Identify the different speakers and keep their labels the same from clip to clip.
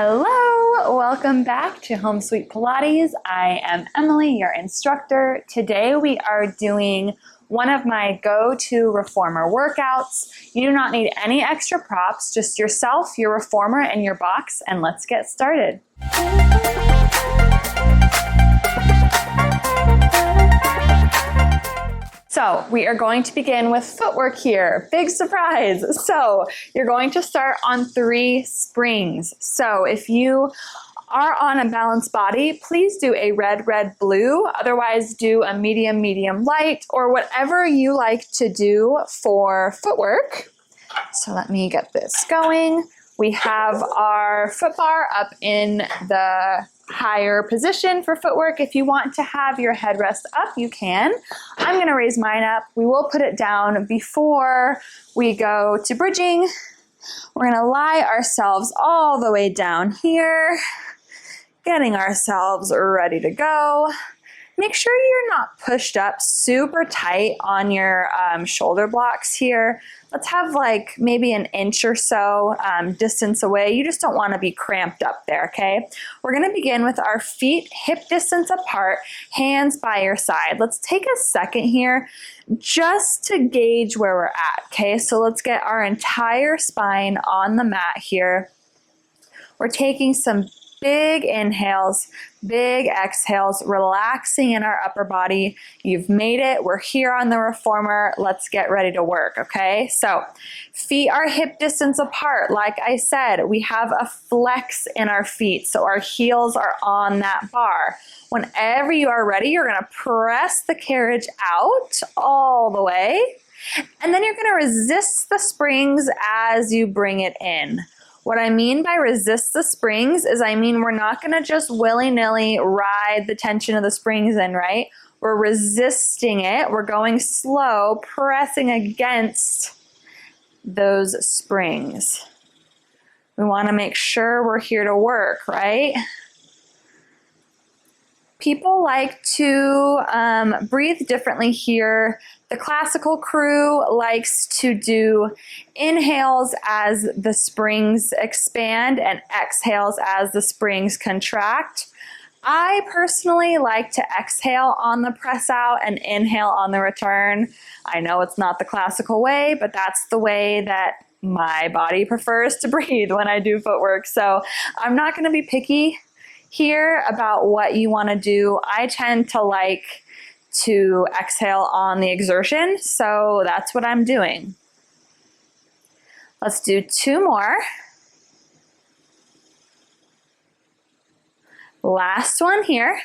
Speaker 1: Hello, welcome back to Home Sweet Pilates. I am Emily, your instructor. Today we are doing one of my go-to reformer workouts. You do not need any extra props, just yourself, your reformer, and your box, and let's get started. So we are going to begin with footwork here. Big surprise. So you're going to start on 3 springs. So if you are on a balanced body, please do a red, red, blue. Otherwise do a medium, medium, light, or whatever you like to do for footwork. So let me get this going. We have our foot bar up in the higher position for footwork. If you want to have your headrest up, you can. I'm going to raise mine up. We will put it down before we go to bridging. We're going to lie ourselves all the way down here, getting ourselves ready to go. Make sure you're not pushed up super tight on your shoulder blocks here. Let's have like maybe an inch or so distance away. You just don't want to be cramped up there, okay? We're going to begin with our feet hip distance apart, hands by your side. Let's take a second here just to gauge where we're at, okay? So let's get our entire spine on the mat here. We're taking some big inhales, big exhales, relaxing in our upper body. You've made it. We're here on the reformer. Let's get ready to work, okay? So feet are hip distance apart. Like I said, we have a flex in our feet, so our heels are on that bar. Whenever you are ready, you're going to press the carriage out all the way, and then you're going to resist the springs as you bring it in. What I mean by resist the springs is we're not going to just willy-nilly ride the tension of the springs in, right? We're resisting it. We're going slow, pressing against those springs. We want to make sure we're here to work, right? People like to breathe differently here. The classical crew likes to do inhales as the springs expand and exhales as the springs contract. I personally like to exhale on the press out and inhale on the return. I know it's not the classical way, but that's the way that my body prefers to breathe when I do footwork. So I'm not going to be picky here about what you want to do. I tend to like to exhale on the exertion, so that's what I'm doing. Let's do 2 more. Last one here.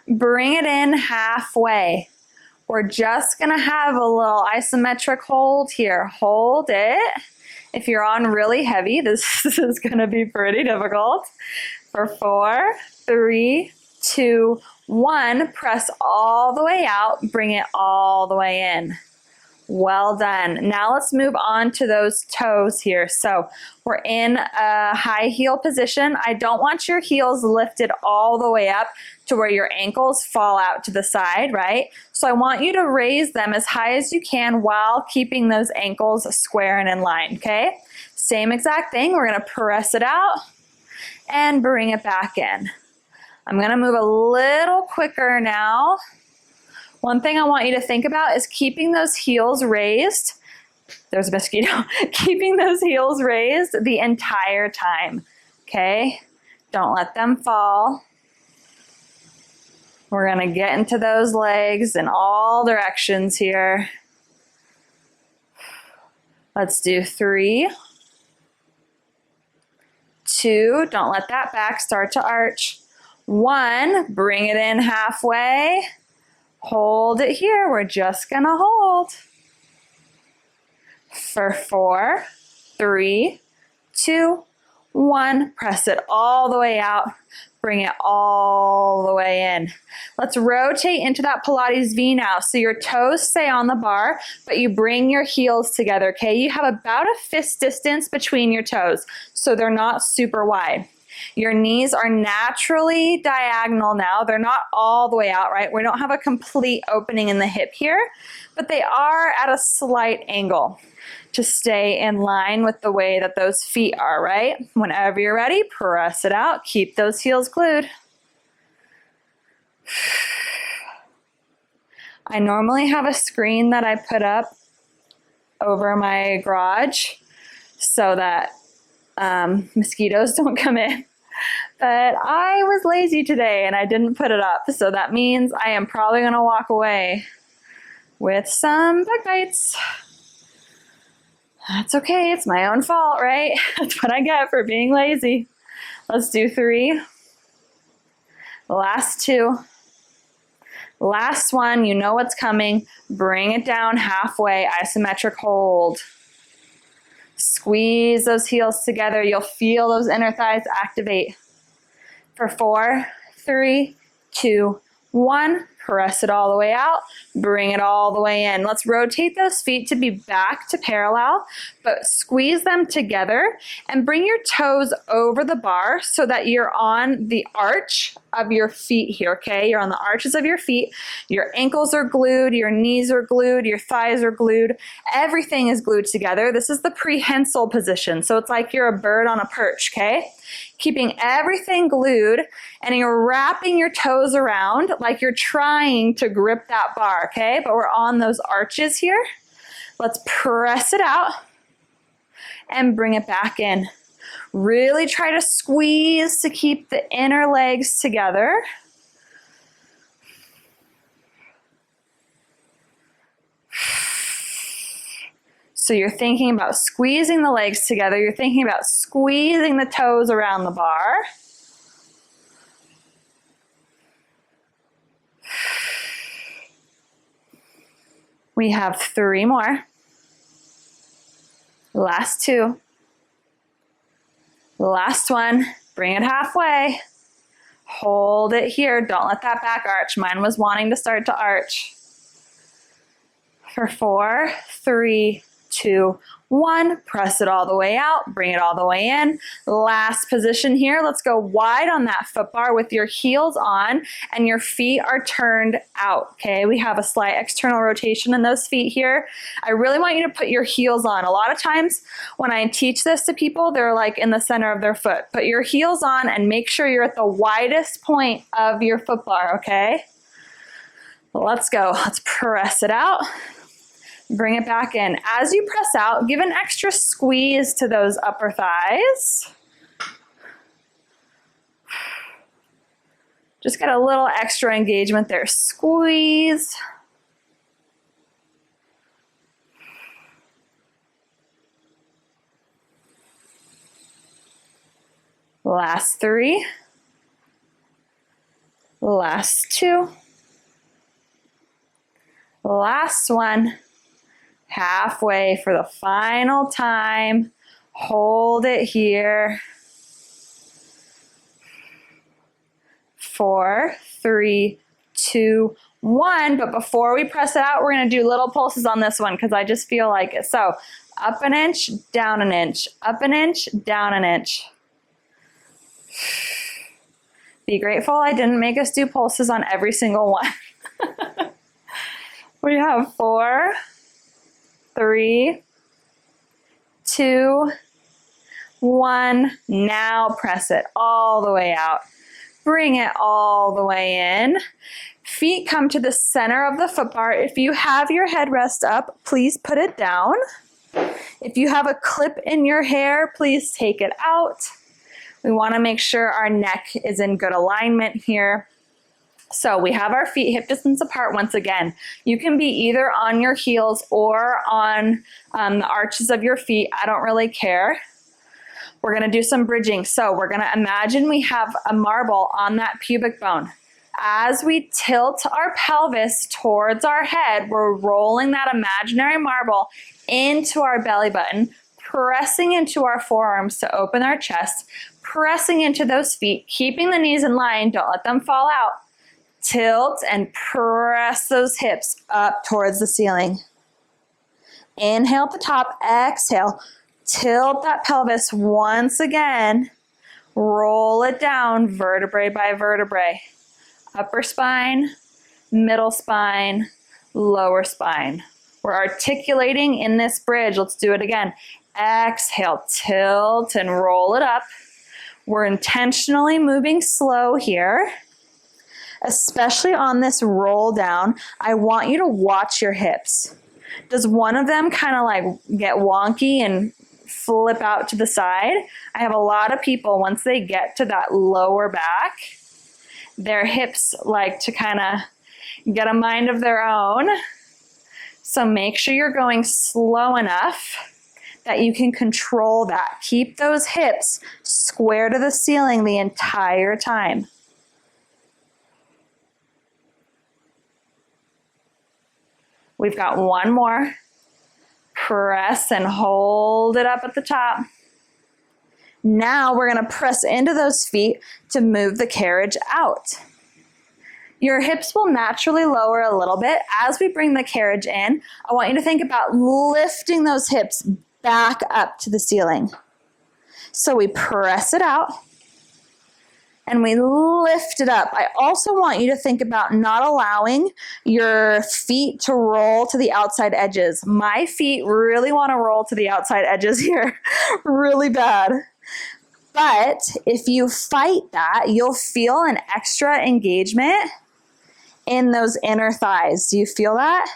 Speaker 1: Bring it in halfway. We're just going to have a little isometric hold here. Hold it. If you're on really heavy, this is going to be pretty difficult. For 4, 3, 2, 1, press all the way out, bring it all the way in. Well done. Now let's move on to those toes here. So we're in a high heel position. I don't want your heels lifted all the way up to where your ankles fall out to the side, right? So I want you to raise them as high as you can while keeping those ankles square and in line, okay? Same exact thing. We're going to press it out and bring it back in. I'm going to move a little quicker now. One thing I want you to think about is keeping those heels raised. There's a mosquito. Keeping those heels raised the entire time, okay? Don't let them fall. We're going to get into those legs in all directions here. Let's do 3, 2, don't let that back start to arch. 1, bring it in halfway. Hold it here. We're just going to hold. For 4, 3, 2, 1, press it all the way out. Bring it all the way in. Let's rotate into that Pilates V now. So your toes stay on the bar, but you bring your heels together, okay? You have about a fist distance between your toes, so they're not super wide. Your knees are naturally diagonal now. They're not all the way out, right? We don't have a complete opening in the hip here, but they are at a slight angle to stay in line with the way that those feet are, right? Whenever you're ready, press it out. Keep those heels glued. I normally have a screen that I put up over my garage so that mosquitoes don't come in. But I was lazy today and I didn't put it up. So that means I am probably gonna walk away with some bug bites. That's okay, it's my own fault, right? That's what I get for being lazy. Let's do 3. Last 2. Last one, you know what's coming. Bring it down halfway, isometric hold. Squeeze those heels together. You'll feel those inner thighs activate. For 4, 3, 2, 1. Press it all the way out. Bring it all the way in. Let's rotate those feet to be back to parallel, but squeeze them together and bring your toes over the bar so that you're on the arch of your feet here, okay? You're on the arches of your feet. Your ankles are glued, your knees are glued, your thighs are glued. Everything is glued together. This is the prehensile position. So it's like you're a bird on a perch, okay? Keeping everything glued, and you're wrapping your toes around like you're trying to grip that bar, okay? But we're on those arches here. Let's press it out and bring it back in. Really try to squeeze to keep the inner legs together. So you're thinking about squeezing the legs together. You're thinking about squeezing the toes around the bar. We have 3 more. Last 2. Last one. Bring it halfway. Hold it here. Don't let that back arch. Mine was wanting to start to arch. For 4, 3, 2, 1. Press it all the way out. Bring it all the way in. Last position here. Let's go wide on that foot bar with your heels on and your feet are turned out. Okay, we have a slight external rotation in those feet here. I really want you to put your heels on. A lot of times when I teach this to people, they're like in the center of their foot. Put your heels on and make sure you're at the widest point of your foot bar, okay? Let's go. Let's press it out. Bring it back in. As you press out, give an extra squeeze to those upper thighs. Just get a little extra engagement there. Squeeze. Last 3. Last 2. Last 1. Halfway for the final time. Hold it here. 4, 3, 2, 1. But before we press it out, we're going to do little pulses on this one because I just feel like it. So up an inch, down an inch, up an inch, down an inch. Be grateful I didn't make us do pulses on every single one. We have 4, 3, 2, 1. Now press it all the way out. Bring it all the way in. Feet come to the center of the foot bar. If you have your headrest up, please put it down. If you have a clip in your hair, please take it out. We want to make sure our neck is in good alignment here. So we have our feet hip distance apart once again. You can be either on your heels or on the arches of your feet. I don't really care. We're gonna do some bridging. So we're gonna imagine we have a marble on that pubic bone. As we tilt our pelvis towards our head, we're rolling that imaginary marble into our belly button, pressing into our forearms to open our chest, pressing into those feet, keeping the knees in line, don't let them fall out. Tilt and press those hips up towards the ceiling. Inhale at the top, exhale. Tilt that pelvis once again. Roll it down, vertebrae by vertebrae. Upper spine, middle spine, lower spine. We're articulating in this bridge. Let's do it again. Exhale, tilt and roll it up. We're intentionally moving slow here. Especially on this roll down, I want you to watch your hips. Does one of them kind of like get wonky and flip out to the side? I have a lot of people, once they get to that lower back, their hips like to kind of get a mind of their own. So make sure you're going slow enough that you can control that. Keep those hips square to the ceiling the entire time. We've got one more. Press and hold it up at the top. Now we're going to press into those feet to move the carriage out. Your hips will naturally lower a little bit. As we bring the carriage in, I want you to think about lifting those hips back up to the ceiling. So we press it out and we lift it up. I also want you to think about not allowing your feet to roll to the outside edges. My feet really want to roll to the outside edges here, really bad. But if you fight that, you'll feel an extra engagement in those inner thighs. Do you feel that?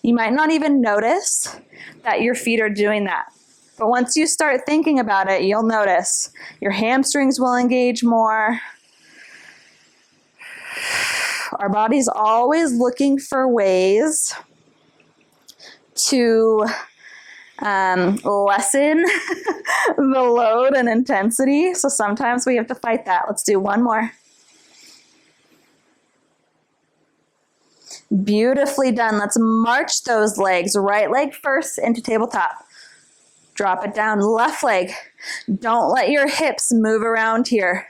Speaker 1: You might not even notice that your feet are doing that. But once you start thinking about it, you'll notice your hamstrings will engage more. Our body's always looking for ways to lessen the load and intensity. So sometimes we have to fight that. Let's do one more. Beautifully done. Let's march those legs. Right leg first into tabletop. Drop it down. Left leg. Don't let your hips move around here.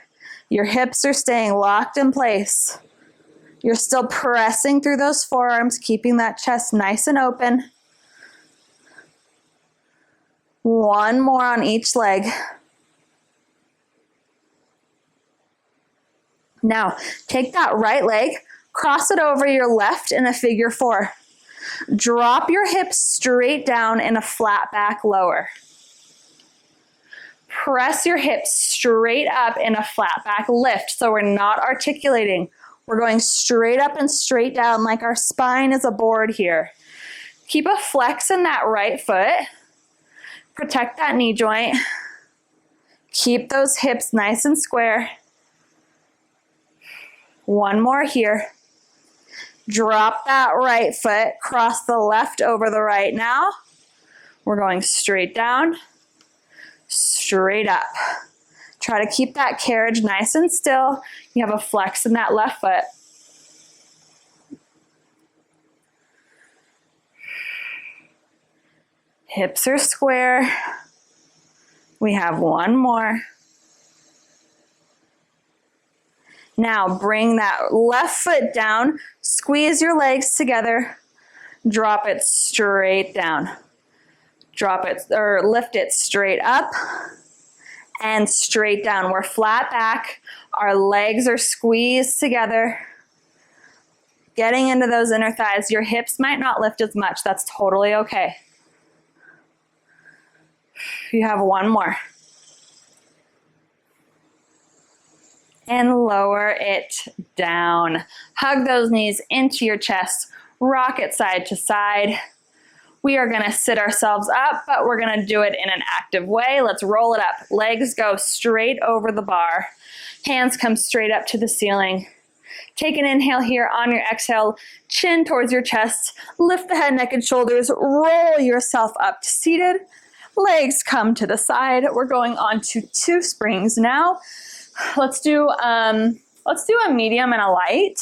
Speaker 1: Your hips are staying locked in place. You're still pressing through those forearms, keeping that chest nice and open. One more on each leg. Now, take that right leg, cross it over your left in a figure four. Drop your hips straight down in a flat back lower. Press your hips straight up in a flat back lift. So we're not articulating. We're going straight up and straight down like our spine is a board here. Keep a flex in that right foot. Protect that knee joint. Keep those hips nice and square. One more here. Drop that right foot, cross the left over the right now. We're going straight down, straight up. Try to keep that carriage nice and still. You have a flex in that left foot. Hips are square. We have one more. Now bring that left foot down, squeeze your legs together, drop it straight down. Drop it or lift it straight up and straight down. We're flat back, our legs are squeezed together. Getting into those inner thighs. Your hips might not lift as much, that's totally okay. You have one more. And lower it down. Hug those knees into your chest. Rock it side to side. We are going to sit ourselves up, but we're going to do it in an active way. Let's roll it up. Legs go straight over the bar. Hands come straight up to the ceiling. Take an inhale here. On your exhale, chin towards your chest. Lift the head, neck, and shoulders. Roll yourself up to seated. Legs come to the side. We're going on to 2 springs now. Let's do a medium and a light.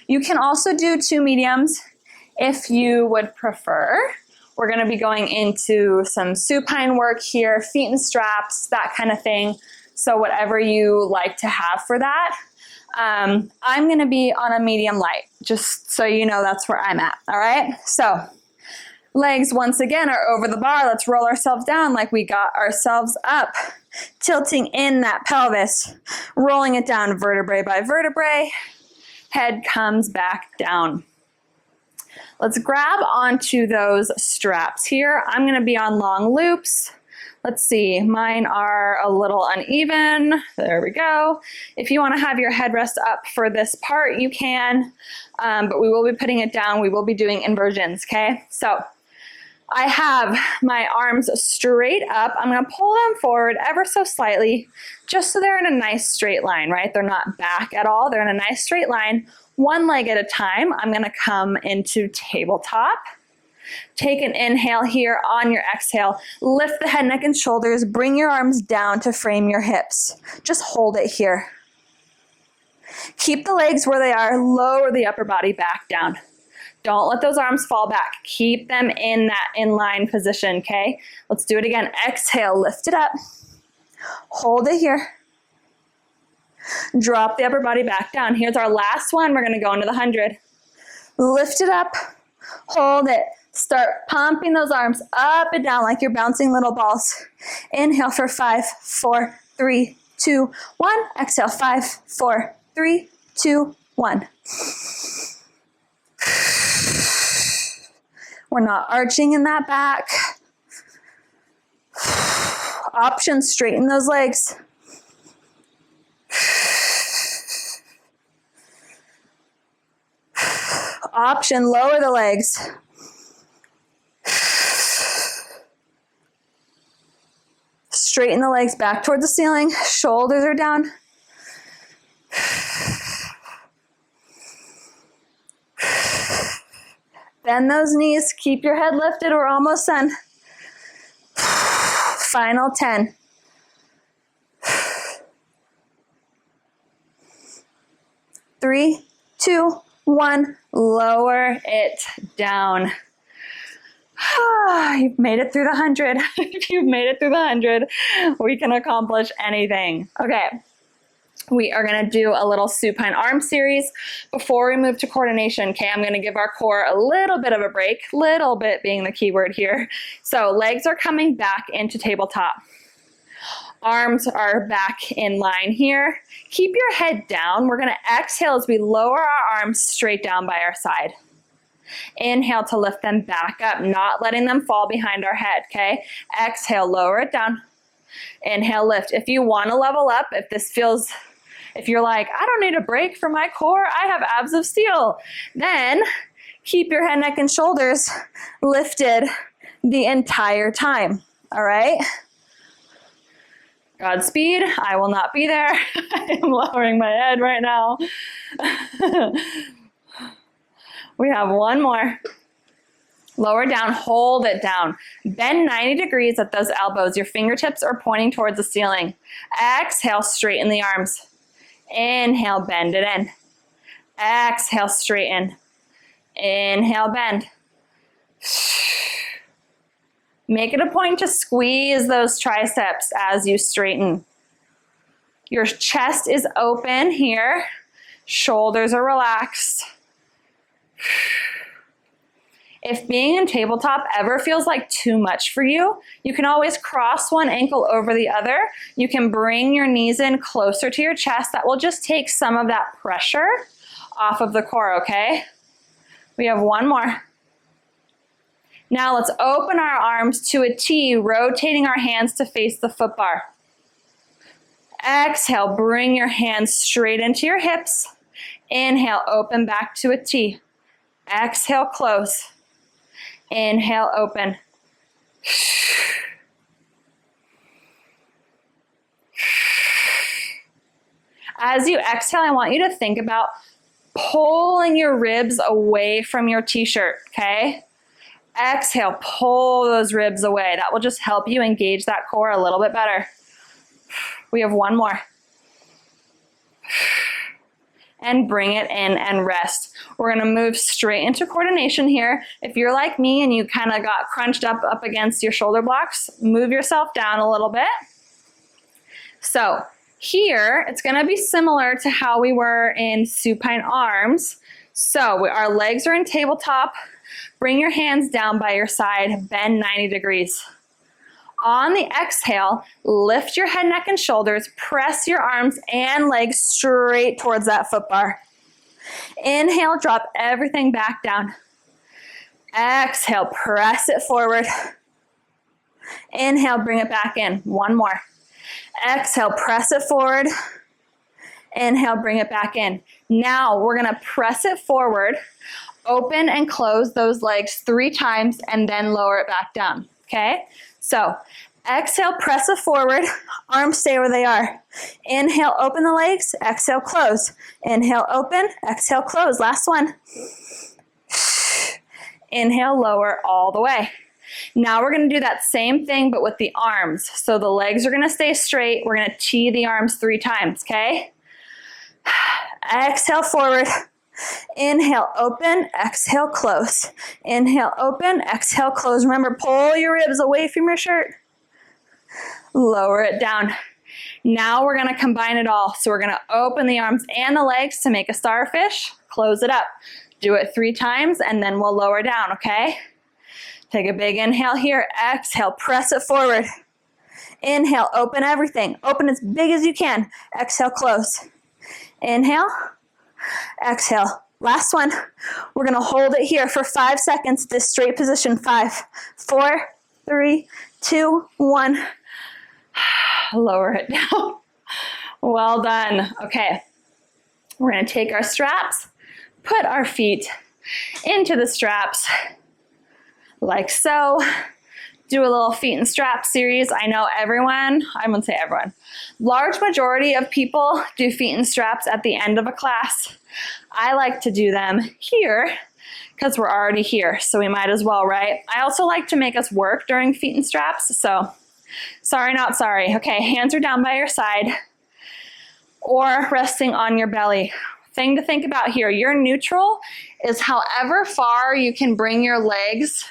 Speaker 1: You can also do 2 mediums if you would prefer. We're going to be going into some supine work here, feet and straps, that kind of thing. So whatever you like to have for that. I'm going to be on a medium light, just so you know that's where I'm at. All right. So Legs once again are over the bar. Let's roll ourselves down like we got ourselves up. Tilting in that pelvis, rolling it down vertebrae by vertebrae. Head comes back down. Let's grab onto those straps here. I'm gonna be on long loops. Let's see, mine are a little uneven. There we go. If you wanna have your headrest up for this part, you can, but we will be putting it down. We will be doing inversions, okay? So I have my arms straight up. I'm gonna pull them forward ever so slightly, just so they're in a nice straight line, right? They're not back at all. They're in a nice straight line. One leg at a time. I'm gonna come into tabletop. Take an inhale here. On your exhale, lift the head, neck, and shoulders. Bring your arms down to frame your hips. Just hold it here. Keep the legs where they are. Lower the upper body back down. Don't let those arms fall back. Keep them in that inline position, okay? Let's do it again. Exhale, lift it up. Hold it here. Drop the upper body back down. Here's our last one. We're gonna go into the 100. Lift it up, hold it. Start pumping those arms up and down like you're bouncing little balls. Inhale for 5, 4, 3, 2, 1. Exhale, 5, 4, 3, 2, 1. We're not arching in that back. Option, straighten those legs. Option, lower the legs. Straighten the legs back towards the ceiling. Shoulders are down. Bend those knees. Keep your head lifted. We're almost done. Final 10. 3, 2, 1. Lower it down. You've made it through the 100. If you've made it through the 100, we can accomplish anything. Okay. We are going to do a little supine arm series before we move to coordination. Okay, I'm going to give our core a little bit of a break, little bit being the key word here. So legs are coming back into tabletop. Arms are back in line here. Keep your head down. We're going to exhale as we lower our arms straight down by our side. Inhale to lift them back up, not letting them fall behind our head, okay? Exhale, lower it down. Inhale, lift. If you want to level up, if you're like, I don't need a break for my core, I have abs of steel, then keep your head, neck, and shoulders lifted the entire time, all right? Godspeed, I will not be there. I am lowering my head right now. We have one more. Lower down, hold it down. Bend 90 degrees at those elbows. Your fingertips are pointing towards the ceiling. Exhale, straighten the arms. Inhale, bend it in. Exhale, straighten. Inhale, bend. Make it a point to squeeze those triceps as you straighten. Your chest is open here. Shoulders are relaxed. If being in tabletop ever feels like too much for you, you can always cross one ankle over the other. You can bring your knees in closer to your chest. That will just take some of that pressure off of the core, okay? We have one more. Now let's open our arms to a T, rotating our hands to face the foot bar. Exhale, bring your hands straight into your hips. Inhale, open back to a T. Exhale, close. Inhale, open. As you exhale, I want you to think about pulling your ribs away from your t-shirt, okay? Exhale, pull those ribs away. That will just help you engage that core a little bit better. We have one more. And bring it in and rest. We're gonna move straight into coordination here. If you're like me and you kind of got crunched up against your shoulder blocks, move yourself down a little bit. So here, it's gonna be similar to how we were in supine arms. So our legs are in tabletop. bring your hands down by your side, bend 90 degrees. On the exhale, lift your head, neck, and shoulders, press your arms and legs straight towards that foot bar. Inhale, drop everything back down. Exhale, press it forward. Inhale, bring it back in. One more. Exhale, press it forward. Inhale, bring it back in. Now we're gonna press it forward, open and close those legs 3 times, and then lower it back down, okay? So exhale, press it forward, arms stay where they are. Inhale, open the legs, exhale, close. Inhale, open, exhale, close. Last one. Inhale, lower all the way. Now we're gonna do that same thing, but with the arms. So the legs are gonna stay straight. We're gonna T the arms 3 times, okay? Exhale, forward. Inhale, open, exhale, close. Inhale, open, exhale, close. Remember, pull your ribs away from your shirt. Lower it down. Now we're gonna combine it all. So we're gonna open the arms and the legs to make a starfish, close it up. Do it 3 times and then we'll lower down, okay? Take a big inhale here, exhale, press it forward. Inhale, open everything. Open as big as you can. Exhale, close. Inhale, exhale. Last one. We're gonna hold it here for 5 seconds, this straight position. 5, 4, 3, 2, 1. Lower it down. Well done. Okay, we're gonna take our straps, put our feet into the straps, like so. Do a little feet and strap series. I know everyone, I wouldn't say everyone, large majority of people do feet and straps at the end of a class. I like to do them here because we're already here, so we might as well, right? I also like to make us work during feet and straps, so sorry, not sorry. Okay, hands are down by your side or resting on your belly. Thing to think about here, your neutral is however far you can bring your legs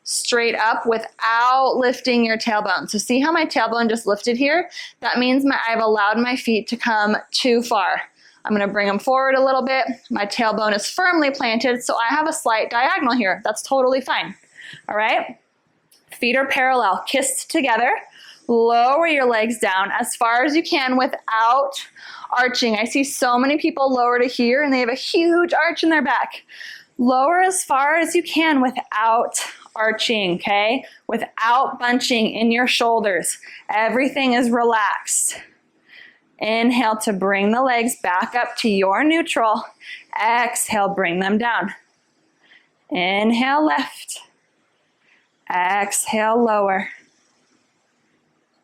Speaker 1: straight up without lifting your tailbone. So see how my tailbone just lifted here? That means I've allowed my feet to come too far. I'm gonna bring them forward a little bit. My tailbone is firmly planted, so I have a slight diagonal here. That's totally fine, all right? Feet are parallel, kissed together. Lower your legs down as far as you can without arching. I see so many people lower to here and they have a huge arch in their back. Lower as far as you can without arching, okay? Without bunching in your shoulders. Everything is relaxed. Inhale to bring the legs back up to your neutral. Exhale, bring them down. Inhale, left. Exhale, lower.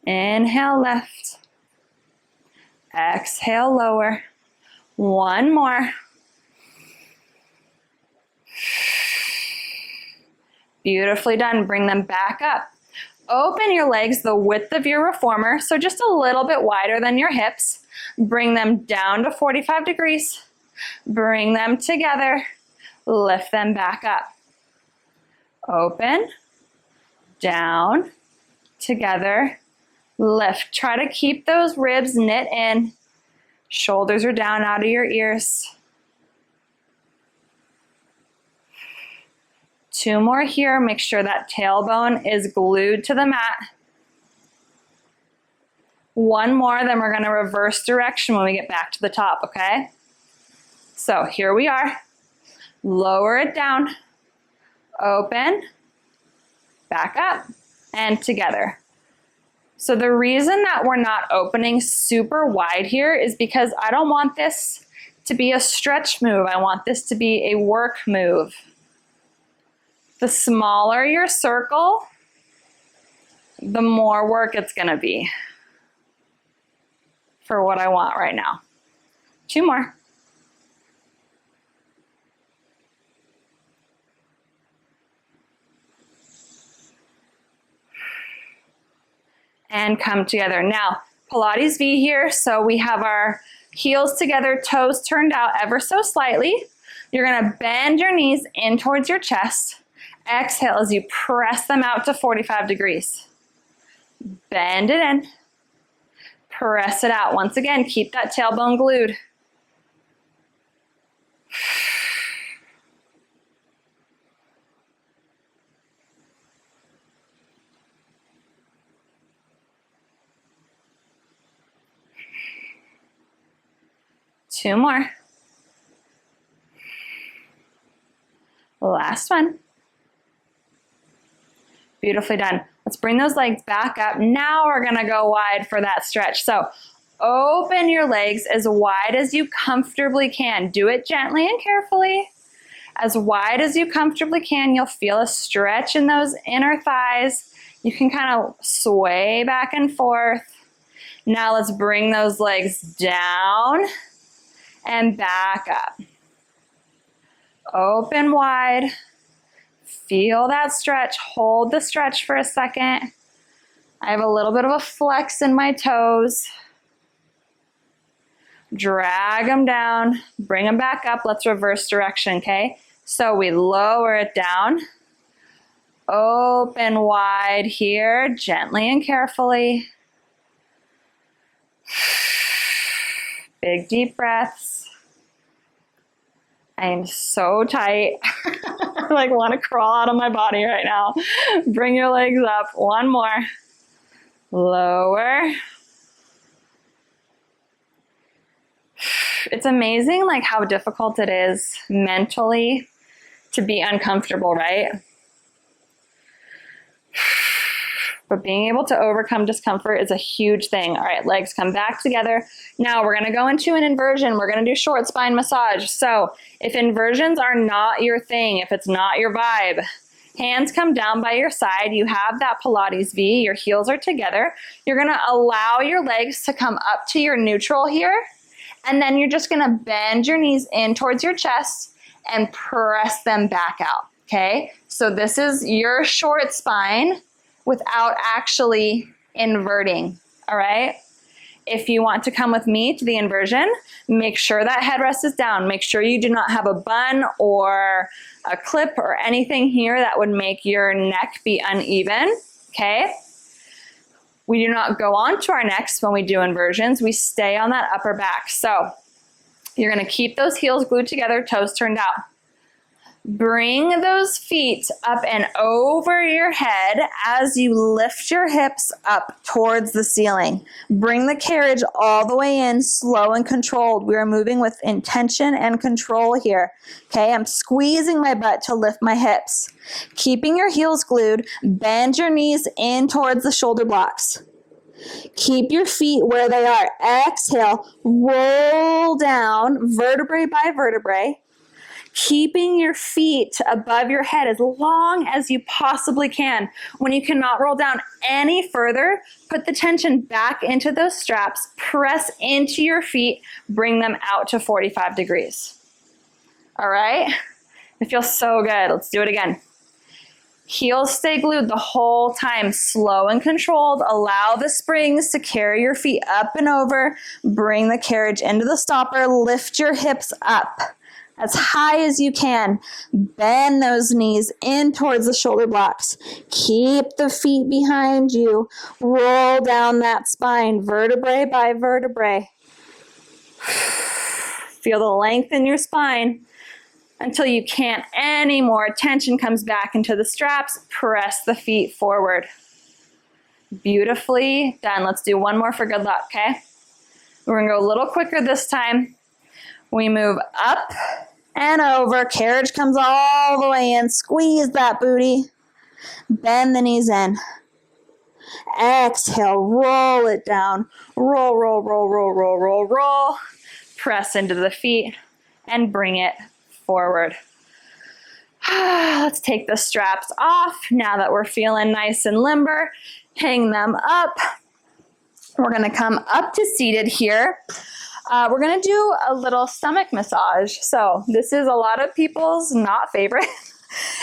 Speaker 1: Inhale, left. Exhale, lower. One more. Beautifully done. Bring them back up. Open your legs the width of your reformer, so just a little bit wider than your hips. Bring them down to 45 degrees. Bring them together. Lift them back up. Open, down, together, lift. Try to keep those ribs knit in. Shoulders are down out of your ears. 2 more here. Make sure that tailbone is glued to the mat. 1 more, then we're gonna reverse direction when we get back to the top, okay? So here we are. Lower it down, open, back up, and together. So the reason that we're not opening super wide here is because I don't want this to be a stretch move. I want this to be a work move. The smaller your circle, the more work it's gonna be for what I want right now. 2 more. And come together. Now, Pilates V here, so we have our heels together, toes turned out ever so slightly. You're gonna bend your knees in towards your chest. Exhale as you press them out to 45 degrees. Bend it in. Press it out. Once again, keep that tailbone glued. 2 more. Last one. Beautifully done. Let's bring those legs back up. Now we're gonna go wide for that stretch. So open your legs as wide as you comfortably can. Do it gently and carefully. As wide as you comfortably can. You'll feel a stretch in those inner thighs. You can kind of sway back and forth. Now let's bring those legs down and back up. Open wide. Feel that stretch. Hold the stretch for a second. I have a little bit of a flex in my toes. Drag them down. Bring them back up. Let's reverse direction, okay? So we lower it down. Open wide here, gently and carefully. Big deep breaths. I am so tight. I like want to crawl out of my body right now. Bring your legs up. One more. Lower. It's amazing like how difficult it is mentally to be uncomfortable, right? But being able to overcome discomfort is a huge thing. All right, legs come back together. Now we're gonna go into an inversion. We're gonna do short spine massage. So if inversions are not your thing, if it's not your vibe, hands come down by your side. You have that Pilates V, your heels are together. You're gonna allow your legs to come up to your neutral here. And then you're just gonna bend your knees in towards your chest and press them back out, okay? So this is your short spine without actually inverting, all right? If you want to come with me to the inversion, make sure that headrest is down. Make sure you do not have a bun or a clip or anything here that would make your neck be uneven, okay? We do not go on to our necks when we do inversions. We stay on that upper back. So you're gonna keep those heels glued together, toes turned out. Bring those feet up and over your head as you lift your hips up towards the ceiling. Bring the carriage all the way in, slow and controlled. We are moving with intention and control here. Okay, I'm squeezing my butt to lift my hips. Keeping your heels glued, bend your knees in towards the shoulder blocks. Keep your feet where they are. Exhale, roll down vertebrae by vertebrae. Keeping your feet above your head as long as you possibly can. When you cannot roll down any further, put the tension back into those straps, press into your feet, bring them out to 45 degrees. All right? It feels so good. Let's do it again. Heels stay glued the whole time, slow and controlled. Allow the springs to carry your feet up and over. Bring the carriage into the stopper. Lift your hips up as high as you can. Bend those knees in towards the shoulder blocks. Keep the feet behind you. Roll down that spine, vertebrae by vertebrae. Feel the length in your spine until you can't anymore. Tension comes back into the straps. Press the feet forward. Beautifully done. Let's do one more for good luck, okay? We're gonna go a little quicker this time. We move up and over. Carriage comes all the way in. Squeeze that booty. Bend the knees in. Exhale, roll it down. Roll, roll, roll, roll, roll, roll, roll. Press into the feet and bring it forward. Let's take the straps off now that we're feeling nice and limber. Hang them up. We're gonna come up to seated here. We're gonna do a little stomach massage. So this is a lot of people's not favorite.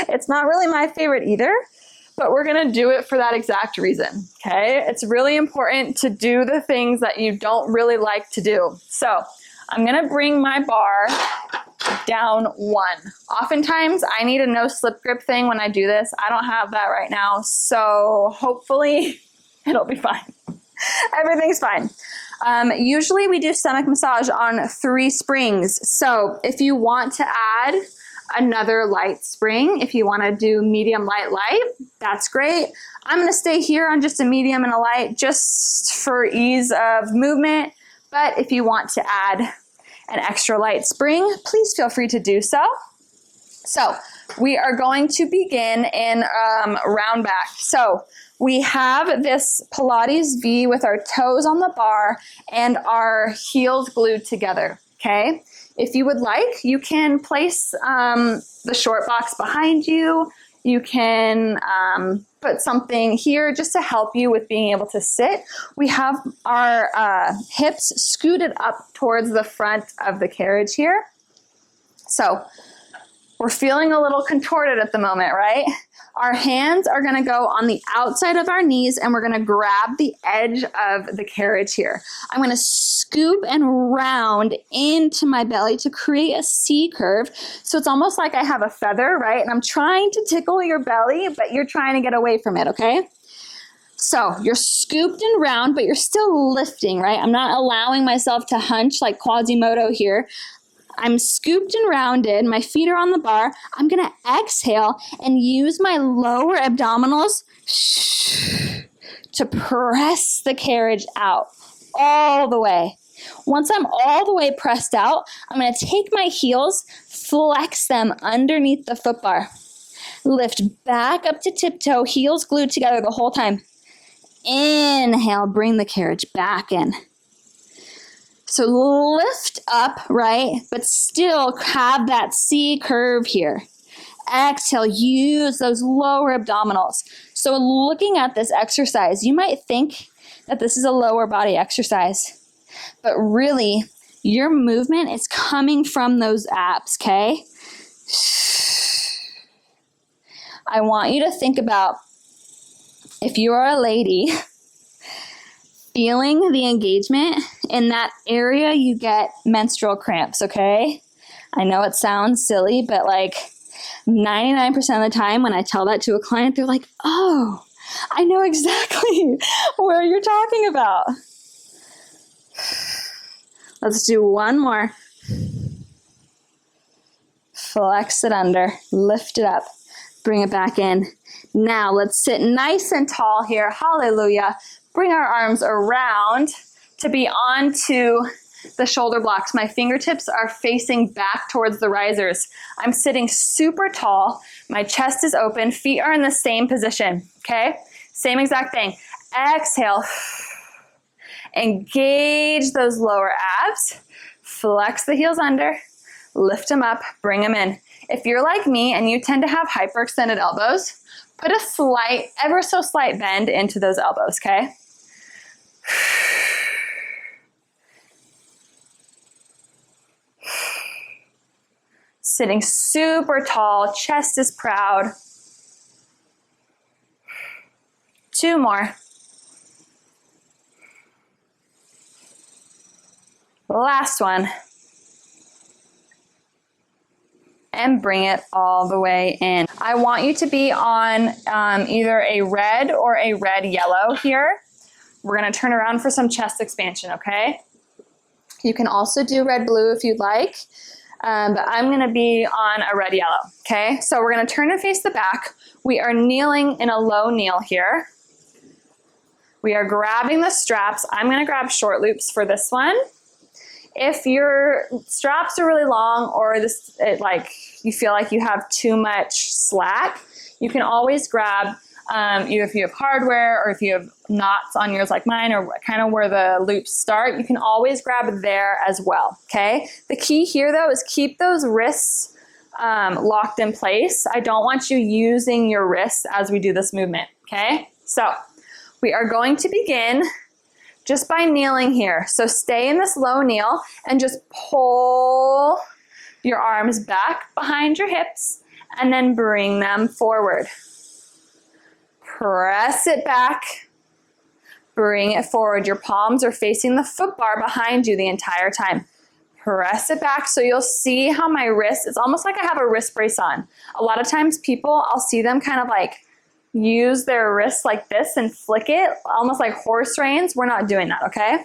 Speaker 1: It's not really my favorite either, but we're gonna do it for that exact reason, okay? It's really important to do the things that you don't really like to do. So I'm gonna bring my bar down 1. Oftentimes I need a no slip grip thing when I do this. I don't have that right now, so hopefully it'll be fine. Everything's fine. Usually we do stomach massage on 3 springs. So if you want to add another light spring, if you want to do medium, light, light, that's great. I'm going to stay here on just a medium and a light just for ease of movement. But if you want to add an extra light spring, please feel free to do so. So we are going to begin in round back. So we have this Pilates V with our toes on the bar and our heels glued together, okay? If you would like, you can place the short box behind you. You can put something here just to help you with being able to sit. We have our hips scooted up towards the front of the carriage here. So we're feeling a little contorted at the moment, right? Our hands are gonna go on the outside of our knees and we're gonna grab the edge of the carriage here. I'm gonna scoop and round into my belly to create a C curve. So it's almost like I have a feather, right? And I'm trying to tickle your belly, but you're trying to get away from it, okay? So you're scooped and round, but you're still lifting, right? I'm not allowing myself to hunch like Quasimodo here. I'm scooped and rounded, my feet are on the bar. I'm gonna exhale and use my lower abdominals to press the carriage out all the way. Once I'm all the way pressed out, I'm gonna take my heels, flex them underneath the foot bar. Lift back up to tiptoe, heels glued together the whole time. Inhale, bring the carriage back in. So lift up, right? But still have that C curve here. Exhale, use those lower abdominals. So looking at this exercise, you might think that this is a lower body exercise, but really your movement is coming from those abs, okay? I want you to think about if you are a lady, feeling the engagement in that area, you get menstrual cramps, okay? I know it sounds silly, but like 99% of the time when I tell that to a client, they're like, oh, I know exactly where you're talking about. Let's do one more. Flex it under, lift it up, bring it back in. Now let's sit nice and tall here, hallelujah. Bring our arms around to be onto the shoulder blocks. My fingertips are facing back towards the risers. I'm sitting super tall. My chest is open. Feet are in the same position, okay? Same exact thing. Exhale. Engage those lower abs. Flex the heels under. Lift them up. Bring them in. If you're like me and you tend to have hyperextended elbows, put a slight, ever so slight bend into those elbows, okay? Sitting super tall, chest is proud. 2 more. Last one. And bring it all the way in. I want you to be on either a red or a red-yellow here. We're gonna turn around for some chest expansion, okay? You can also do red-blue if you'd like, but I'm gonna be on a red-yellow, okay? So we're gonna turn and face the back. We are kneeling in a low kneel here. We are grabbing the straps. I'm gonna grab short loops for this one. If your straps are really long or you feel like you have too much slack, you can always grab either if you have hardware or if you have knots on yours like mine or kind of where the loops start, you can always grab there as well, okay? The key here though is keep those wrists locked in place. I don't want you using your wrists as we do this movement, okay? So we are going to begin just by kneeling here. So stay in this low kneel and just pull your arms back behind your hips and then bring them forward. Press it back, bring it forward. Your palms are facing the foot bar behind you the entire time. Press it back so you'll see how my wrist, it's almost like I have a wrist brace on. A lot of times people, I'll see them kind of like use their wrists like this and flick it, almost like horse reins. We're not doing that, okay?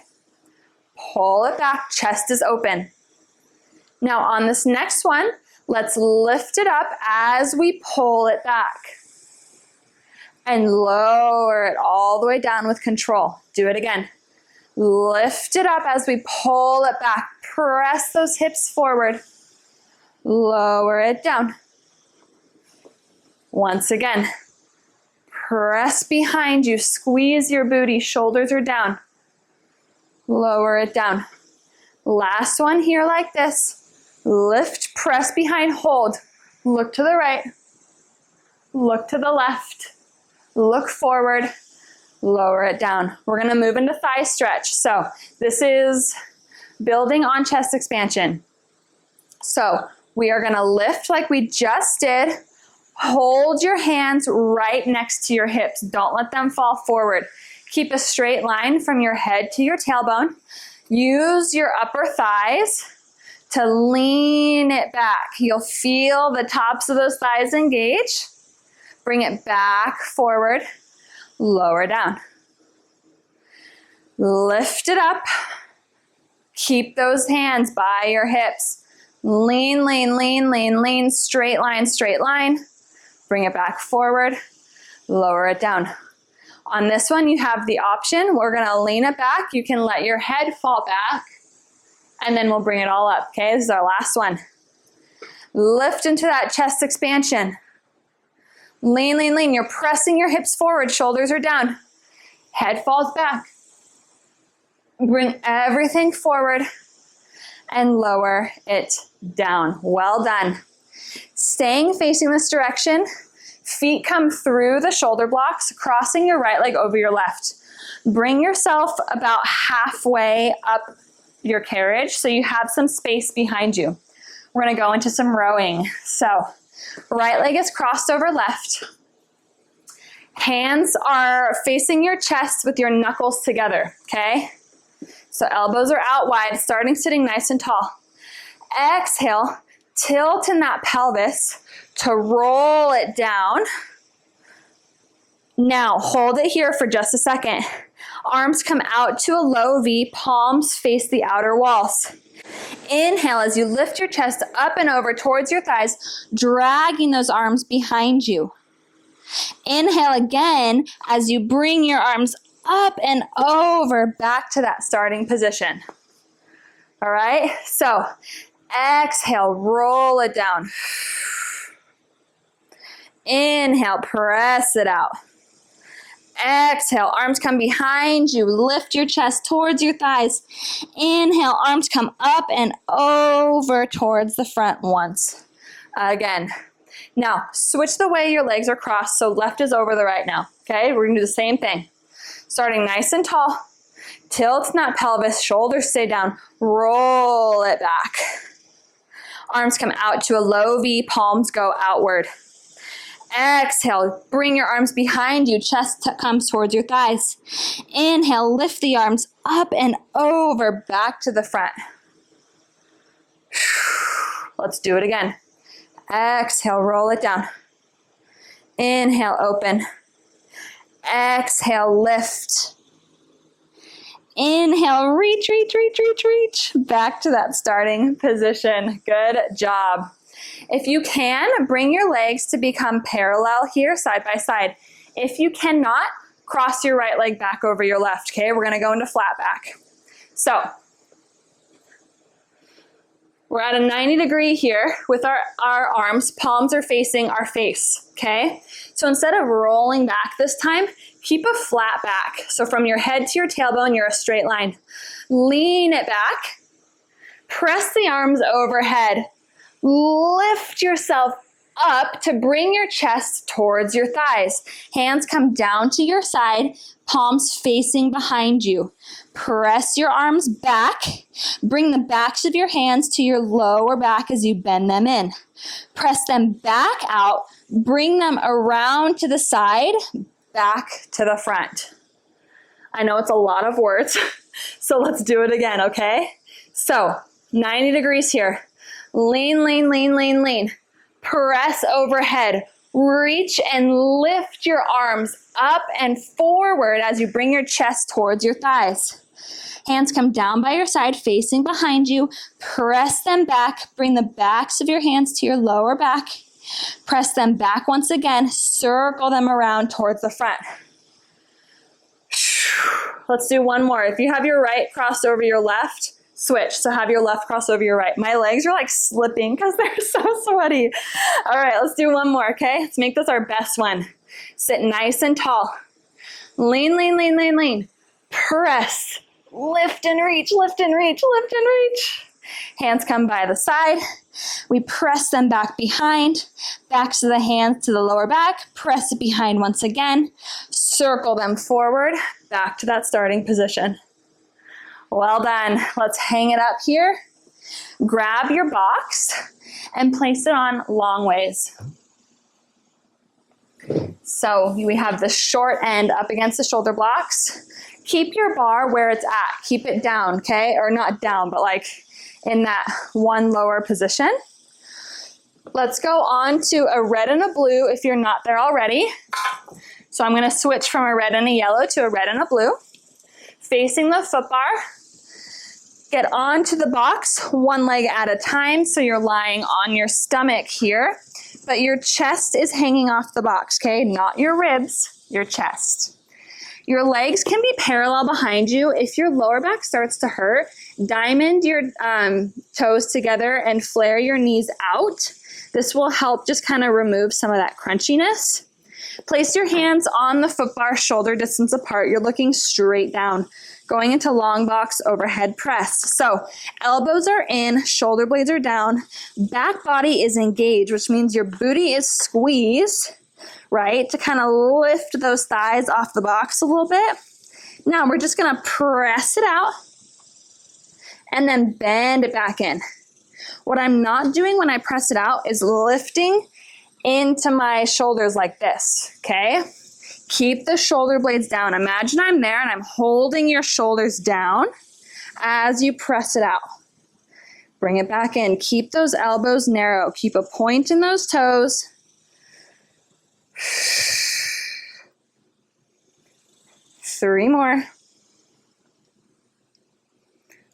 Speaker 1: Pull it back, chest is open. Now on this next one, let's lift it up as we pull it back. And lower it all the way down with control. Do it again. Lift it up as we pull it back. press those hips forward. Lower it down. Once again, press behind you, squeeze your booty, shoulders are down. Lower it down. Last one here like this. Lift, press behind, hold. Look to the right. Look to the left. Look forward. Lower it down. We're gonna move into thigh stretch. So this is building on chest expansion. So we are gonna lift like we just did. Hold your hands right next to your hips. Don't let them fall forward. Keep a straight line from your head to your tailbone. Use your upper thighs to lean it back. You'll feel the tops of those thighs engage. Bring it back forward. Lower down. Lift it up. Keep those hands by your hips. Lean, lean, lean, lean, lean. Straight line, straight line. Bring it back forward. Lower it down. On this one, you have the option. We're gonna lean it back. You can let your head fall back, and then we'll bring it all up, okay? This is our last one. Lift into that chest expansion. Lean, lean, lean. You're pressing your hips forward, shoulders are down. Head falls back. Bring everything forward and lower it down. Well done. Staying facing this direction, feet come through the shoulder blocks, crossing your right leg over your left. Bring yourself about halfway up your carriage so you have some space behind you. We're gonna go into some rowing. So right leg is crossed over left. Hands are facing your chest with your knuckles together, okay? So elbows are out wide, starting sitting nice and tall. Exhale, tilt in that pelvis to roll it down. Now hold it here for just a second. Arms come out to a low V, palms face the outer walls. Inhale as you lift your chest up and over towards your thighs, dragging those arms behind you. Inhale again as you bring your arms up and over back to that starting position. All right, so exhale, roll it down. Inhale, press it out. Exhale, arms come behind you. Lift your chest towards your thighs. Inhale, arms come up and over towards the front once. Again. Now, switch the way your legs are crossed, so left is over the right now. Okay, we're gonna do the same thing. Starting nice and tall. Tilt in that pelvis, shoulders stay down. Roll it back. Arms come out to a low V, palms go outward. Exhale, bring your arms behind you, chest comes towards your thighs. Inhale, lift the arms up and over, back to the front. Let's do it again. Exhale, roll it down. Inhale, open. Exhale, lift. Inhale, reach, reach, reach, reach, reach. Back to that starting position. Good job. If you can, bring your legs to become parallel here, side by side. If you cannot, cross your right leg back over your left, okay? We're gonna go into flat back. So, we're at a 90 degree here with our arms, palms are facing our face, okay? So instead of rolling back this time, keep a flat back. So from your head to your tailbone, you're a straight line. Lean it back, press the arms overhead. Lift yourself up to bring your chest towards your thighs. Hands come down to your side, palms facing behind you. Press your arms back. Bring the backs of your hands to your lower back as you bend them in. Press them back out. Bring them around to the side, back to the front. I know it's a lot of words, so let's do it again, okay? So, 90 degrees here. Lean, lean, lean, lean, lean. Press overhead. Reach and lift your arms up and forward as you bring your chest towards your thighs. Hands come down by your side, facing behind you. Press them back. Bring the backs of your hands to your lower back. Press them back once again. Circle them around towards the front. Let's do one more. If you have your right crossed over your left, Switch. So have your left cross over your right. My legs are like slipping because they're so sweaty. All right, let's do one more, okay? Let's make this our best one. Sit nice and tall. Lean, lean, lean, lean, lean. Press. Lift and reach, lift and reach, lift and reach. Hands come by the side. We press them back behind. Back to the hands to the lower back. Press it behind once again. Circle them forward. Back to that starting position. Well done. Let's hang it up here. Grab your box and place it on long ways. So we have the short end up against the shoulder blocks. Keep your bar where it's at. Keep it down, okay? Or not down, but like in that one lower position. Let's go on to a red and a blue if you're not there already. So I'm going to switch from a red and a yellow to a red and a blue. Facing the foot bar. Get onto the box one leg at a time, so you're lying on your stomach here, but your chest is hanging off the box, okay? Not your ribs, your chest. Your legs can be parallel behind you. If your lower back starts to hurt, diamond your toes together and flare your knees out. This will help just kind of remove some of that crunchiness. Place your hands on the foot bar, shoulder distance apart. You're looking straight down. Going into long box overhead press. So elbows are in, shoulder blades are down, back body is engaged, which means your booty is squeezed, right? To kind of lift those thighs off the box a little bit. Now we're just gonna press it out and then bend it back in. What I'm not doing when I press it out is lifting into my shoulders like this, okay? Keep the shoulder blades down. Imagine I'm there and I'm holding your shoulders down as you press it out. Bring it back in. Keep those elbows narrow. Keep a point in those toes. 3 more.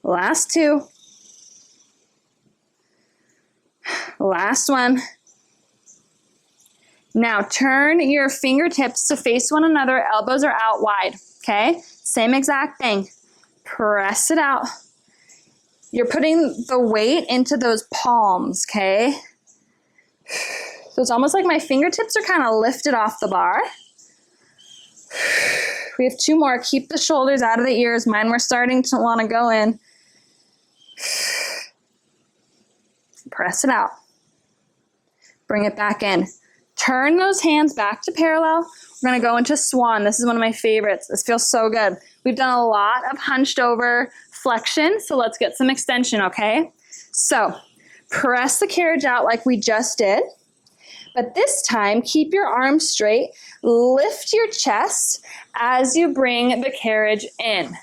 Speaker 1: Last 2. Last one. Now turn your fingertips to face one another, elbows are out wide, okay? Same exact thing. Press it out. You're putting the weight into those palms, okay? So it's almost like my fingertips are kind of lifted off the bar. We have 2 more. Keep the shoulders out of the ears. Mine were starting to want to go in. Press it out. Bring it back in. Turn those hands back to parallel. We're gonna go into swan. This is one of my favorites. This feels so good. We've done a lot of hunched over flexion, so let's get some extension, okay? So press the carriage out like we just did, but this time keep your arms straight. Lift your chest as you bring the carriage in.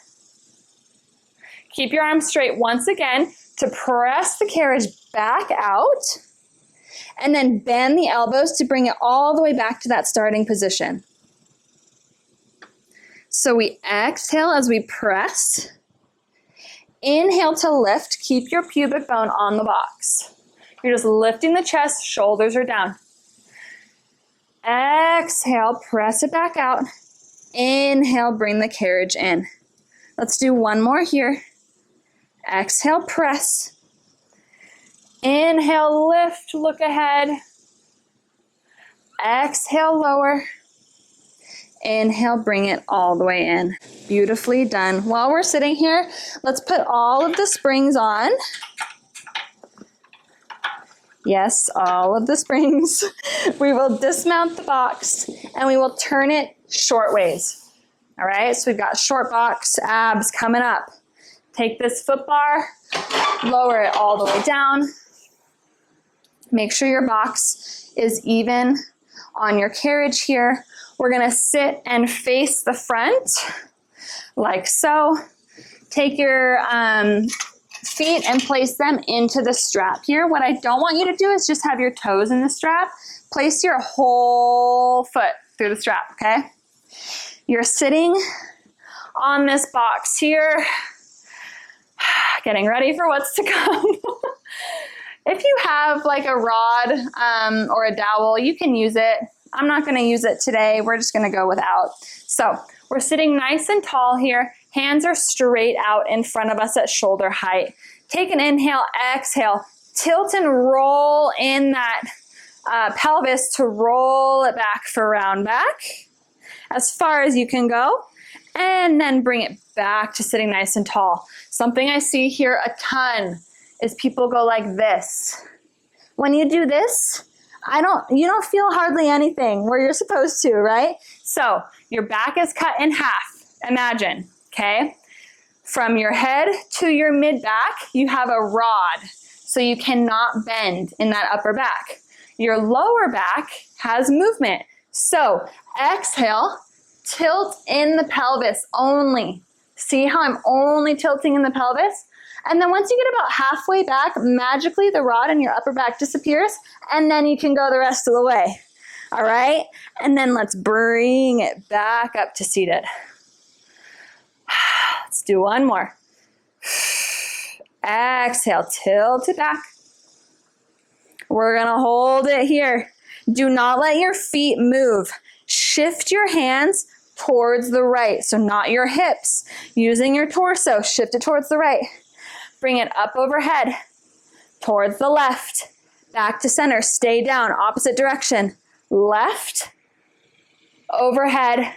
Speaker 1: Keep your arms straight once again to press the carriage back out. And then bend the elbows to bring it all the way back to that starting position. So we exhale as we press. Inhale to lift. Keep your pubic bone on the box. You're just lifting the chest, shoulders are down. Exhale, press it back out. Inhale, bring the carriage in. Let's do one more here. Exhale, press. Inhale, lift, look ahead. Exhale, lower. Inhale, bring it all the way in. Beautifully done. While we're sitting here, let's put all of the springs on. Yes, all of the springs. We will dismount the box and we will turn it short ways. All right, so we've got short box, abs coming up. Take this foot bar, lower it all the way down. Make sure your box is even on your carriage here. We're gonna sit and face the front like so. Take your feet and place them into the strap here. What I don't want you to do is just have your toes in the strap. Place your whole foot through the strap, okay? You're sitting on this box here, getting ready for what's to come. If you have like a rod or a dowel, you can use it. I'm not gonna use it today. We're just gonna go without. So we're sitting nice and tall here. Hands are straight out in front of us at shoulder height. Take an inhale, exhale, tilt and roll in that pelvis to roll it back for round back as far as you can go, and then bring it back to sitting nice and tall. Something I see here a ton is people go like this. When you do this, you don't feel hardly anything where you're supposed to, right? So your back is cut in half. Imagine, okay? From your head to your mid back, you have a rod, so you cannot bend in that upper back. Your lower back has movement. So exhale, tilt in the pelvis only. See how I'm only tilting in the pelvis? And then once you get about halfway back, magically the rod in your upper back disappears, and then you can go the rest of the way. All right? And then let's bring it back up to seated. Let's do one more. Exhale, tilt it back. We're gonna hold it here. Do not let your feet move. Shift your hands towards the right, so not your hips. Using your torso, shift it towards the right. Bring it up overhead, towards the left, back to center. Stay down, opposite direction. Left, overhead,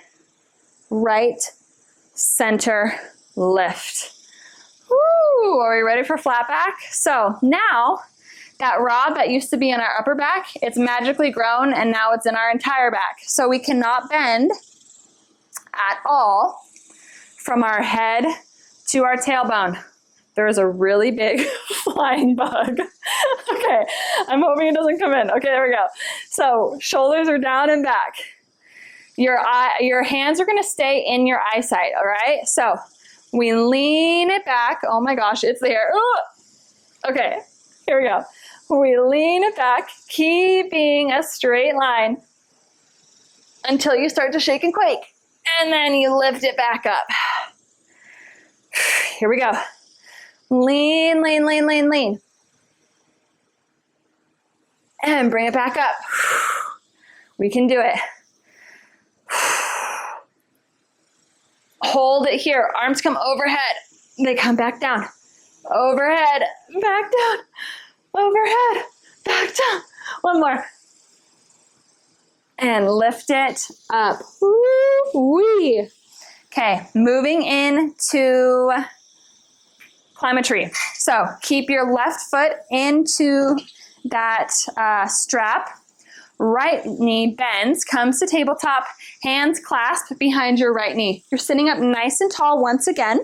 Speaker 1: right, center, lift. Woo! Are we ready for flat back? So now, that rod that used to be in our upper back, it's magically grown and now it's in our entire back. So we cannot bend at all from our head to our tailbone. There is a really big flying bug. Okay, I'm hoping it doesn't come in. Okay, there we go. So shoulders are down and back. Your hands are gonna stay in your eyesight, all right? So we lean it back. Oh my gosh, it's there. Ooh. Okay, here we go. We lean it back, keeping a straight line until you start to shake and quake. And then you lift it back up. Here we go. Lean, lean, lean, lean, lean. And bring it back up. We can do it. Hold it here. Arms come overhead. They come back down. Overhead, back down. Overhead, back down. One more. And lift it up. Woo-wee. Okay, moving into climb a tree. So keep your left foot into that strap. Right knee bends, comes to tabletop, hands clasped behind your right knee. You're sitting up nice and tall once again.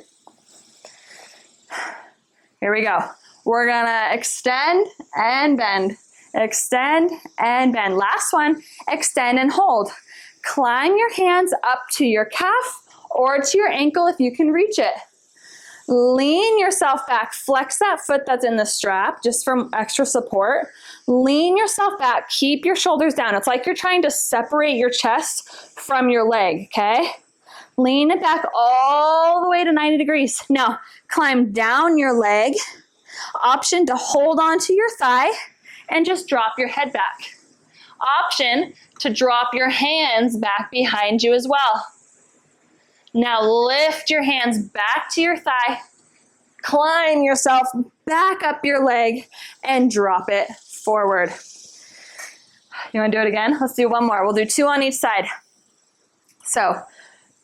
Speaker 1: Here we go. We're gonna extend and bend. Extend and bend. Last one, extend and hold. Climb your hands up to your calf or to your ankle if you can reach it. Lean yourself back. Flex that foot that's in the strap just for extra support. Lean yourself back. Keep your shoulders down. It's like you're trying to separate your chest from your leg, okay? Lean it back all the way to 90 degrees. Now, climb down your leg. Option to hold onto your thigh and just drop your head back. Option to drop your hands back behind you as well. Now lift your hands back to your thigh, climb yourself back up your leg, and drop it forward. You want to do it again? Let's do one more. We'll do 2 on each side. So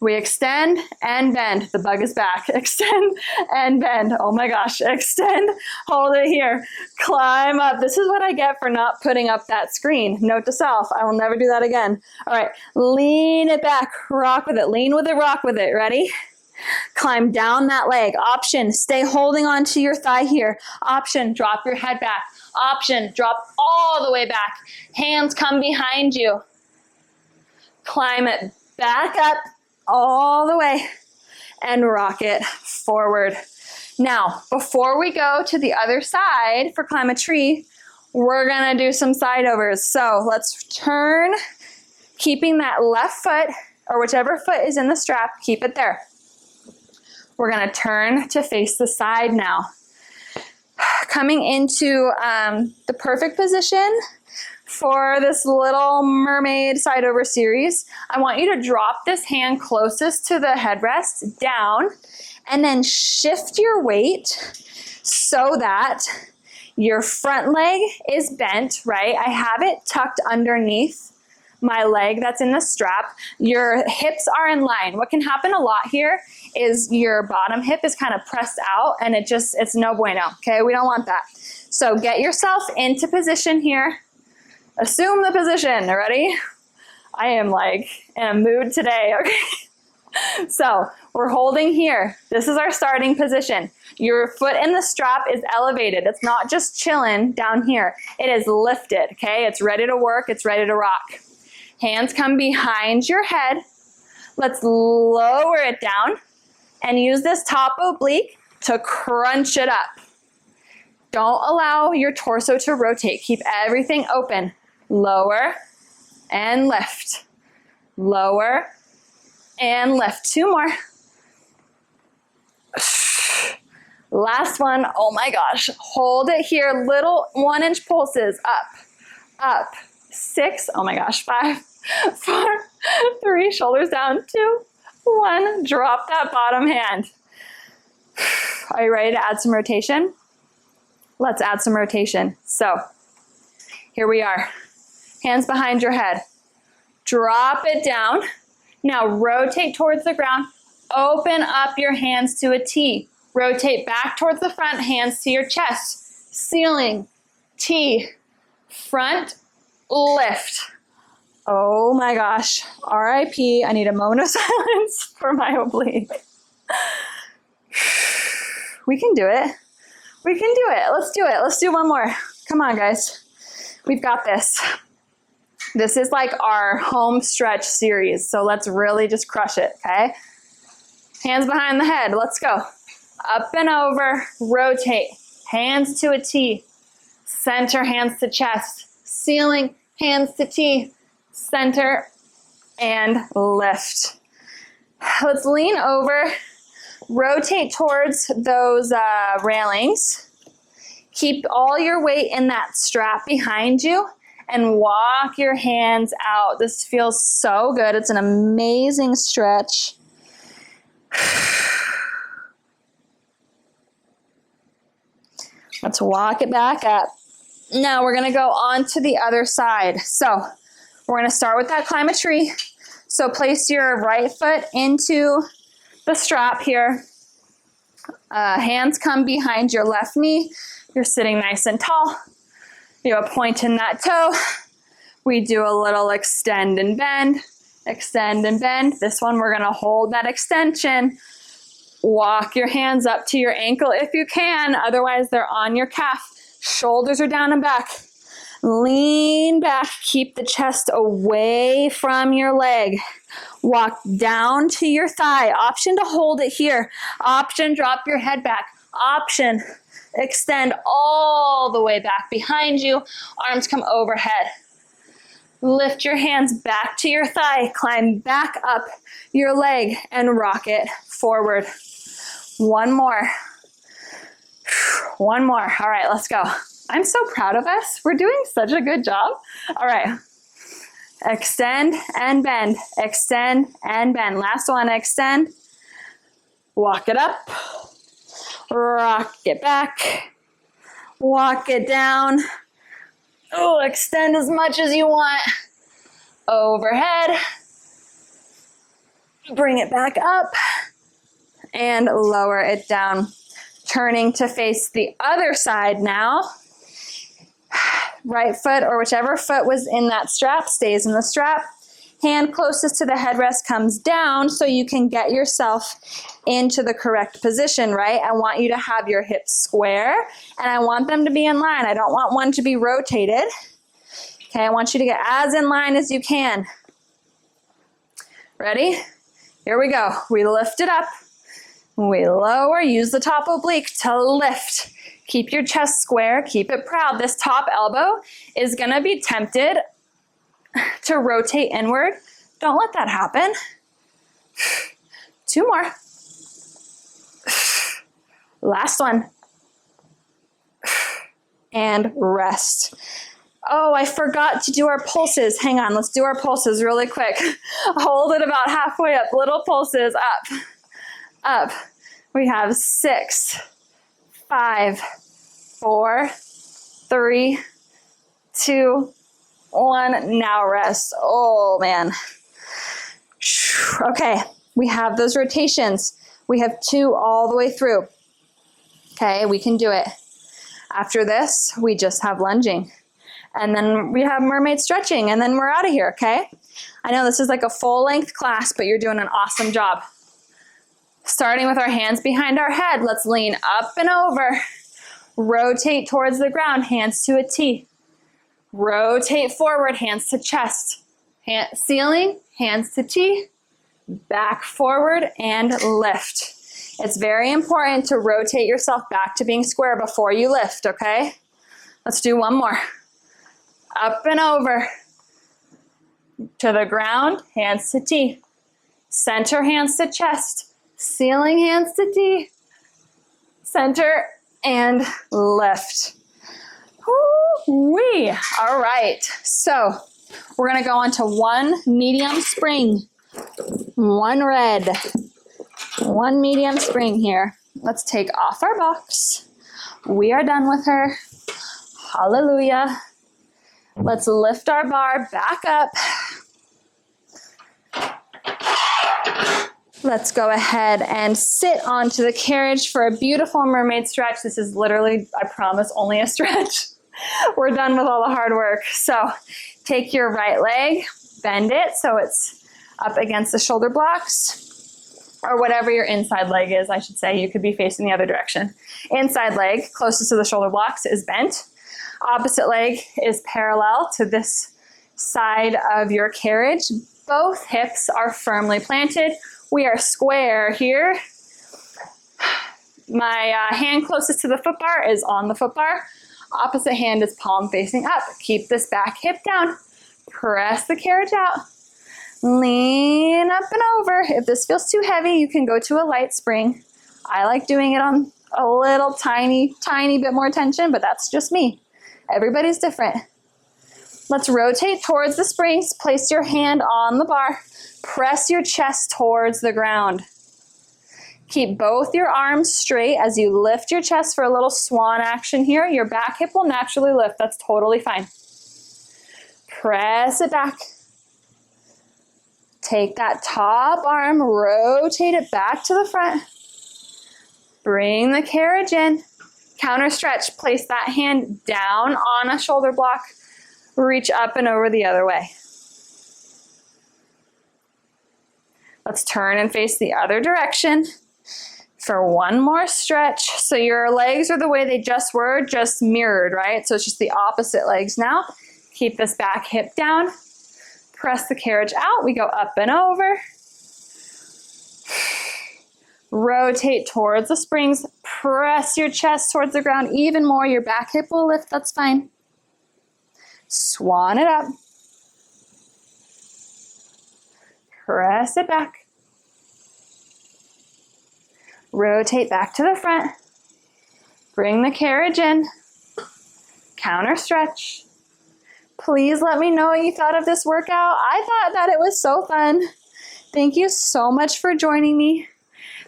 Speaker 1: we extend and bend. The bug is back. Extend and bend. Oh my gosh. Extend. Hold it here. Climb up. This is what I get for not putting up that screen. Note to self. I will never do that again. All right. Lean it back. Rock with it. Lean with it. Rock with it. Ready? Climb down that leg. Option. Stay holding onto your thigh here. Option. Drop your head back. Option. Drop all the way back. Hands come behind you. Climb it back up. All the way and rock it forward. Now, before we go to the other side for climb a tree, we're gonna do some side overs. So let's turn, keeping that left foot or whichever foot is in the strap, keep it there. We're gonna turn to face the side now. Coming into the perfect position for this little mermaid side over series. I want you to drop this hand closest to the headrest down and then shift your weight so that your front leg is bent, right? I have it tucked underneath my leg that's in the strap. Your hips are in line. What can happen a lot here is your bottom hip is kind of pressed out and it's no bueno, okay? We don't want that. So get yourself into position here. Assume the position, ready? I am like in a mood today, okay? So we're holding here. This is our starting position. Your foot in the strap is elevated. It's not just chilling down here. It is lifted, okay? It's ready to work. It's ready to rock. Hands come behind your head. Let's lower it down and use this top oblique to crunch it up. Don't allow your torso to rotate. Keep everything open. Lower and lift. Lower and lift. 2 more. Last one. Oh my gosh. Hold it here. Little 1-inch pulses. Up, up. 6. Oh my gosh. 5, 4, 3. Shoulders down. 2, 1. Drop that bottom hand. Are you ready to add some rotation? Let's add some rotation. So here we are. Hands behind your head. Drop it down. Now rotate towards the ground. Open up your hands to a T. Rotate back towards the front, hands to your chest. Ceiling, T, front, lift. Oh my gosh. RIP. I need a moment of silence for my oblique. We can do it. We can do it. Let's do it. Let's do one more. Come on, guys. We've got this. This is like our home stretch series. So let's really just crush it, okay? Hands behind the head. Let's go. Up and over. Rotate. Hands to a T. Center, hands to chest. Ceiling, hands to T. Center, and lift. Let's lean over. Rotate towards those railings. Keep all your weight in that strap behind you and walk your hands out. This feels so good. It's an amazing stretch. Let's walk it back up. Now we're gonna go on to the other side. So we're gonna start with that climb a tree. So place your right foot into the strap here. Hands come behind your left knee. You're sitting nice and tall. You have a point in that toe. We do a little extend and bend. Extend and bend. This one we're gonna hold that extension. Walk your hands up to your ankle if you can. Otherwise they're on your calf. Shoulders are down and back. Lean back. Keep the chest away from your leg. Walk down to your thigh. Option to hold it here. Option, drop your head back. Option, extend all the way back behind you. Arms come overhead. Lift your hands back to your thigh. Climb back up your leg and rock it forward. One more. One more. All right, let's go. I'm so proud of us. We're doing such a good job. All right. Extend and bend. Extend and bend. Last one, extend. Walk it up. Rock it back. Walk it down. Oh, extend as much as you want. Overhead. Bring it back up. And lower it down. Turning to face the other side now. Right foot or whichever foot was in that strap stays in the strap. Hand closest to the headrest comes down so you can get yourself into the correct position, right? I want you to have your hips square and I want them to be in line. I don't want one to be rotated. Okay, I want you to get as in line as you can. Ready? Here we go. We lift it up. We lower, use the top oblique to lift. Keep your chest square, keep it proud. This top elbow is gonna be tempted to rotate inward. Don't let that happen. 2 more. Last one. and rest. Oh, I forgot to do our pulses. Hang on, let's do our pulses really quick. Hold it about halfway up, little pulses, up, up. We have 6, 5, 4, 3, 2, 1. Now rest. Oh man. Okay, we have those rotations. We have 2 all the way through. Okay, we can do it. After this, we just have lunging. And then we have mermaid stretching, and then we're out of here, okay? I know this is like a full-length class, but you're doing an awesome job. Starting with our hands behind our head, let's lean up and over. Rotate towards the ground, hands to a T. Rotate forward, hands to chest. Ceiling, hands to T. Back forward and lift. It's very important to rotate yourself back to being square before you lift, okay? Let's do one more. Up and over. To the ground, hands to T. Center, hands to chest. Ceiling, hands to T. Center and lift. Woo-wee. All right, so we're gonna go on to 1 medium spring, 1 red, 1 medium spring here. Let's take off our box. We are done with her. Hallelujah. Let's lift our bar back up. Let's go ahead and sit onto the carriage for a beautiful mermaid stretch. This is literally, I promise, only a stretch. We're done with all the hard work. So take your right leg, bend it so it's up against the shoulder blocks, or whatever your inside leg is, I should say. You could be facing the other direction. Inside leg, closest to the shoulder blocks, is bent. Opposite leg is parallel to this side of your carriage. Both hips are firmly planted. We are square here. My hand closest to the foot bar is on the foot bar. Opposite hand is palm facing up. Keep this back hip down. Press the carriage out. Lean up and over. If this feels too heavy, you can go to a light spring. I like doing it on a little tiny bit more tension, but that's just me. Everybody's different. Let's rotate towards the springs. Place your hand on the bar. Press your chest towards the ground. Keep both your arms straight as you lift your chest for a little swan action here. Your back hip will naturally lift. That's totally fine. Press it back. Take that top arm, rotate it back to the front. Bring the carriage in. Counter stretch. Place that hand down on a shoulder block. Reach up and over the other way. Let's turn and face the other direction for one more stretch. So your legs are the way they just were, just mirrored, right? So it's just the opposite legs now. Keep this back hip down. Press the carriage out. We go up and over. Rotate towards the springs. Press your chest towards the ground even more. Your back hip will lift. That's fine. Swan it up. Press it back. Rotate back to the front. Bring the carriage in. Counter stretch. Please let me know what you thought of this workout. I thought that it was so fun. Thank you so much for joining me.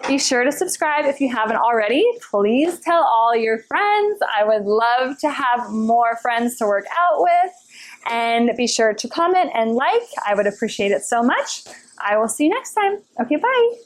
Speaker 1: Be sure to subscribe if you haven't already. Please tell all your friends. I would love to have more friends to work out with. And be sure to comment and like. I would appreciate it so much. I will see you next time. Okay, bye.